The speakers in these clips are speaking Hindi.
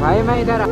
भाई मैं इधर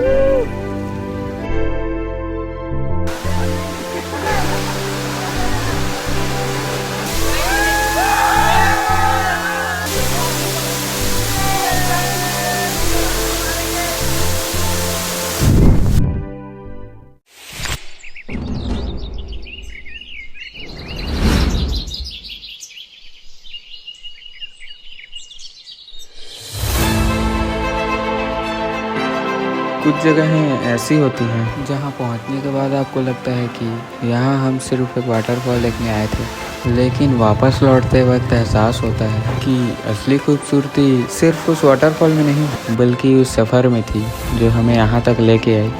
कुछ जगहें ऐसी होती हैं जहां पहुंचने के बाद आपको लगता है कि यहां हम सिर्फ एक वाटरफॉल देखने आए थे, लेकिन वापस लौटते वक्त एहसास होता है कि असली खूबसूरती सिर्फ उस वाटरफॉल में नहीं बल्कि उस सफ़र में थी जो हमें यहां तक लेके आई।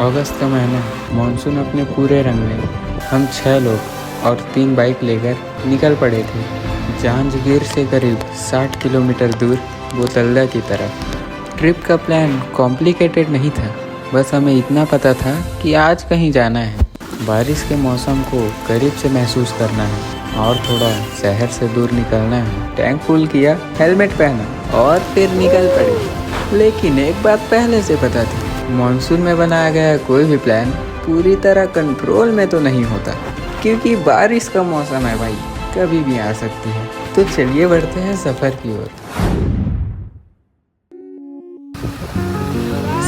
अगस्त का महीना, मानसून अपने पूरे रंग में। हम 6 लोग और 3 बाइक लेकर निकल पड़े थे जांजगीर से करीब 60 किलोमीटर दूर बोतलदा की तरफ। ट्रिप का प्लान कॉम्प्लिकेटेड नहीं था, बस हमें इतना पता था कि आज कहीं जाना है, बारिश के मौसम को करीब से महसूस करना है और थोड़ा शहर से दूर निकलना है। टैंक फुल किया, हेलमेट पहना और फिर निकल पड़े। लेकिन एक बात पहले से पता थी, मानसून में बनाया गया कोई भी प्लान पूरी तरह कंट्रोल में तो नहीं होता, क्योंकि बारिश का मौसम है भाई, कभी भी आ सकती है। तो चलिए बढ़ते हैं सफ़र की ओर।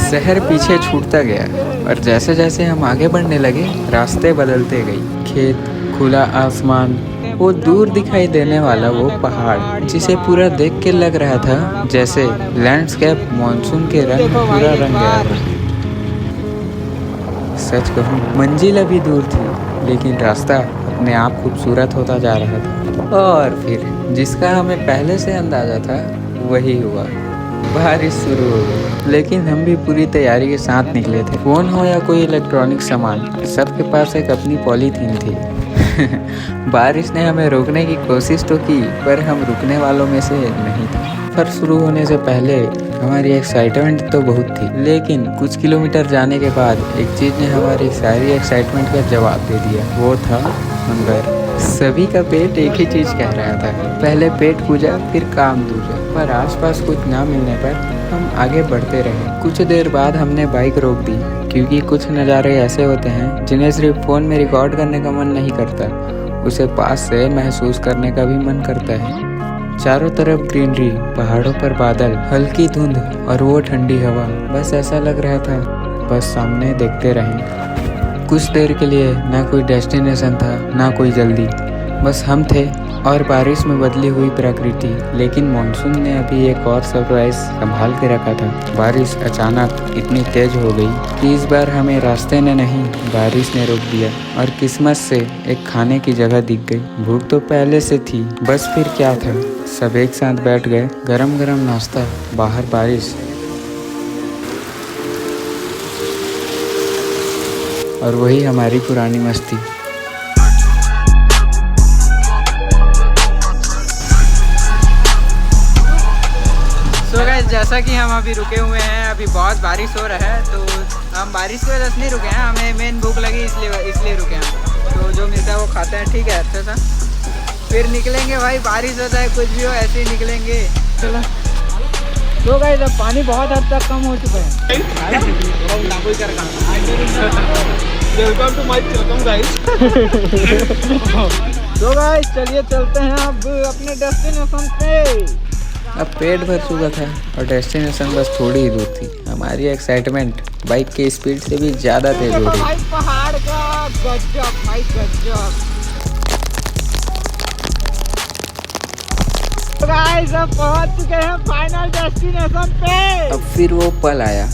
शहर पीछे छूटता गया और जैसे जैसे हम आगे बढ़ने लगे रास्ते बदलते गई। खेत, खुला आसमान, वो दूर दिखाई देने वाला वो पहाड़ जिसे पूरा देख के लग रहा था जैसे लैंडस्केप मानसून के रंग पूरा रंग गया हो। सच कहूँ मंजिल अभी दूर थी, लेकिन रास्ता अपने आप खूबसूरत होता जा रहा था। और फिर जिसका हमें पहले से अंदाजा था वही हुआ, बारिश शुरू हो गई। लेकिन हम भी पूरी तैयारी के साथ निकले थे। फ़ोन हो या कोई इलेक्ट्रॉनिक सामान, सबके पास एक अपनी पॉलीथीन थी। बारिश ने हमें रोकने की कोशिश तो की, पर हम रुकने वालों में से नहीं थे। सफ़र शुरू होने से पहले हमारी एक्साइटमेंट तो बहुत थी, लेकिन कुछ किलोमीटर जाने के बाद एक चीज़ ने हमारी सारी एक्साइटमेंट का जवाब दे दिया। वो था हंगर। सभी का पेट एक ही चीज़ कह रहा था, पहले पेट पूजा फिर काम दूजा। पर आसपास कुछ ना मिलने पर हम आगे बढ़ते रहे। कुछ देर बाद हमने बाइक रोक दी, क्योंकि कुछ नज़ारे ऐसे होते हैं जिन्हें सिर्फ फ़ोन में रिकॉर्ड करने का मन नहीं करता, उसे पास से महसूस करने का भी मन करता है। चारों तरफ ग्रीनरी, पहाड़ों पर बादल, हल्की धुंध और वो ठंडी हवा। बस ऐसा लग रहा था बस सामने देखते रहें। कुछ देर के लिए ना कोई डेस्टिनेशन था ना कोई जल्दी, बस हम थे और बारिश में बदली हुई प्रकृति। लेकिन मानसून ने अभी एक और सरप्राइज संभाल के रखा था। बारिश अचानक इतनी तेज हो गई कि इस बार हमें रास्ते ने नहीं बारिश ने रोक दिया, और किस्मत से एक खाने की जगह दिख गई। भूख तो पहले से थी, बस फिर क्या था, सब एक साथ बैठ गए। गरम गरम नाश्ता, बाहर बारिश, और वही हमारी पुरानी मस्ती। तो गाइस जैसा कि हम अभी रुके हुए हैं, अभी बहुत बारिश हो रहा है, तो हम बारिश की वजह से नहीं रुके हैं, हमें मेन भूख लगी इसलिए रुके हैं। तो जो मिलता है वो खाते हैं, ठीक है अच्छा सा। फिर निकलेंगे भाई, बारिश होता है कुछ भी हो ऐसे ही निकलेंगे। चलो तो गाइस अब पानी बहुत हद तक कम हो चुका है। Welcome to my channel guys. तो गाइस चलिए चलते हैं अब अपने डेस्टिनेशन पे। अब पेट भर चुका था और डेस्टिनेशन बस थोड़ी ही दूर थी। हमारी एक्साइटमेंट बाइक की स्पीड से भी ज़्यादा तेज हो रही। भाई पहाड़ का गजब, भाई गजब। तो गाइस अब पहुंच चुके हैं फाइनल डेस्टिनेशन पे। अब फिर वो पल आया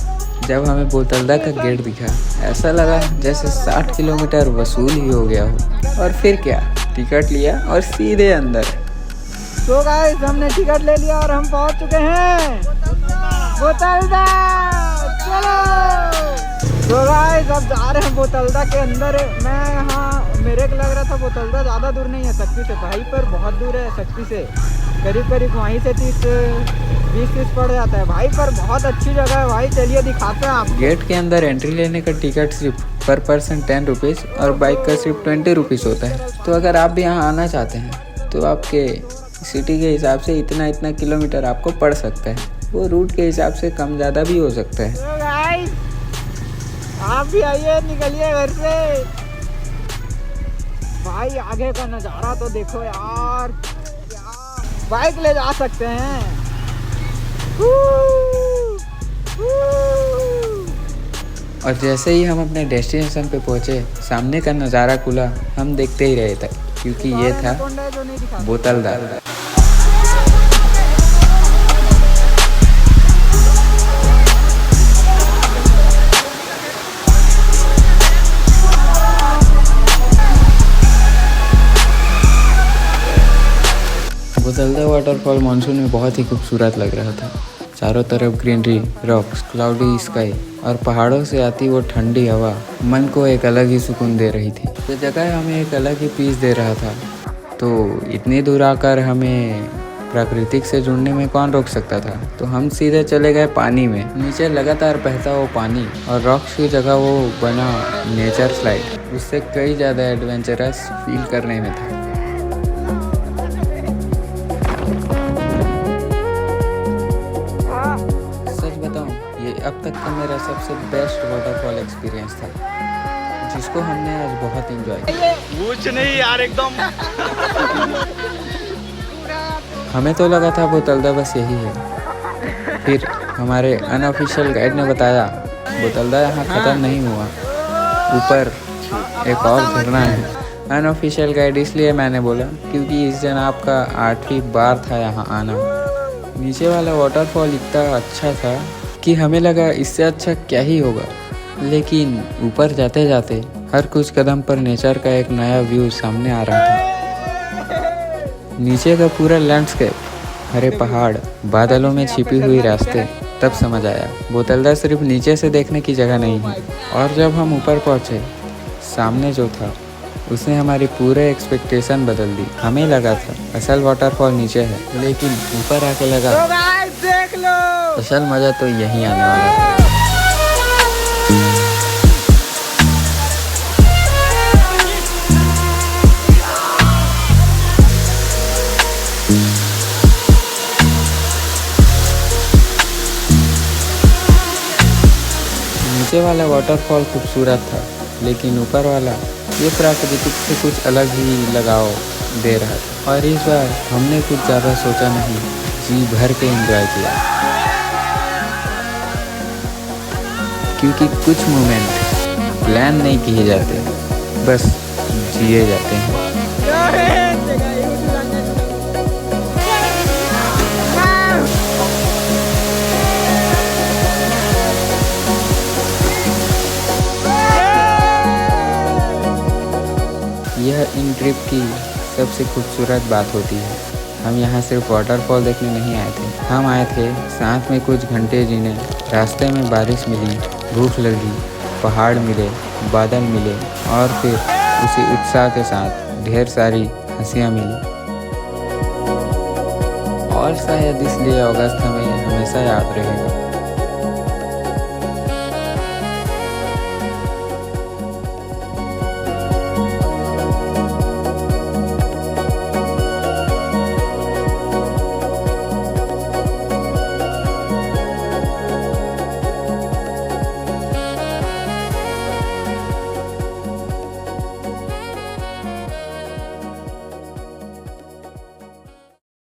जब हमें बोतलदा का गेट दिखा। ऐसा लगा जैसे 60 किलोमीटर वसूल ही हो गया हो। और फिर क्या, टिकट लिया और सीधे अंदर। तो गाइस हमने टिकट ले लिया और हम पहुंच चुके हैं बोतलदा। चलो तो गाइस अब जा रहे हैं बोतलदा के अंदर। मैं यहाँ मेरे को लग रहा था बोतलदा ज़्यादा दूर नहीं है सक्ती से, भाई पर बहुत दूर है सक्ती से, करीब करीब वहीं से 20-30 पड़ जाता है भाई, पर बहुत अच्छी जगह है भाई। चलिए दिखाते हैं आप। गेट के अंदर एंट्री लेने का टिकट सिर्फ पर पर्सन 10 रुपीज़ और बाइक का सिर्फ 20 रुपीज़ होता है। तो अगर आप भी यहाँ आना चाहते हैं तो आपके सिटी के हिसाब से इतना किलोमीटर आपको पड़ सकता है। वो रूट के हिसाब से कम ज़्यादा भी हो सकता है। आप भी आइए, निकलिए घर से। भाई आगे का नजारा तो देखो यार, क्या बाइक ले जा सकते हैं। और जैसे ही हम अपने डेस्टिनेशन पे पहुंचे, सामने का नज़ारा खुला, हम देखते ही रहे थे, क्योंकि ये था बोतलदा। बोतलदा वाटरफॉल मानसून में बहुत ही खूबसूरत लग रहा था। चारों तरफ ग्रीनरी, रॉक्स, क्लाउडी स्काई और पहाड़ों से आती वो ठंडी हवा मन को एक अलग ही सुकून दे रही थी। तो जगह हमें एक अलग ही पीस दे रहा था। तो इतनी दूर आकर हमें प्राकृतिक से जुड़ने में कौन रोक सकता था। तो हम सीधे चले गए पानी में। नीचे लगातार बहता वो पानी और रॉक्स की जगह वो बना नेचर स्लाइड, उससे कई ज़्यादा एडवेंचरस फील करने में था। अब तक का मेरा सबसे बेस्ट वाटरफॉल एक्सपीरियंस था, जिसको हमने आज बहुत एंजॉय किया। कुछ नहीं यार, एकदम हमें तो लगा था बोतलदा बस यही है। फिर हमारे अनऑफिशियल गाइड ने बताया बोतलदा यहाँ खत्म नहीं हुआ, ऊपर एक और झरना है। अनऑफिशियल गाइड इसलिए मैंने बोला क्योंकि इस दिन आपका 8वीं बार था यहाँ आना। नीचे वाला वाटरफॉल इतना अच्छा था कि हमें लगा इससे अच्छा क्या ही होगा, लेकिन ऊपर जाते जाते हर कुछ कदम पर नेचर का एक नया व्यू सामने आ रहा था। नीचे का पूरा लैंडस्केप, हरे पहाड़, बादलों में छिपी हुई रास्ते, तब समझ आया बोतलदा सिर्फ नीचे से देखने की जगह नहीं है। और जब हम ऊपर पहुंचे, सामने जो था उसने हमारी पूरे एक्सपेक्टेशन बदल दी। हमें लगा था असल वाटरफॉल नीचे है, लेकिन ऊपर आके लगा देख लो, असल मज़ा तो यहीं आने वाला था। नीचे वाला वाटरफॉल खूबसूरत था, लेकिन ऊपर वाला ये प्राकृतिक से कुछ अलग ही लगाव दे रहा था। और इस बार हमने कुछ ज़्यादा सोचा नहीं, जी भर के एंजॉय किया, क्योंकि कुछ मोमेंट प्लान नहीं किए जाते, बस जिए जाते हैं। यह इन ट्रिप की सबसे खूबसूरत बात होती है। हम यहाँ सिर्फ वाटरफॉल देखने नहीं आए थे, हम आए थे साथ में कुछ घंटे जीने। रास्ते में बारिश मिली, भूख लगी, पहाड़ मिले, बादल मिले और फिर उसी उत्साह के साथ ढेर सारी हंसियाँ मिली। और शायद इसलिए अगस्त हमें हमेशा याद रहेगा।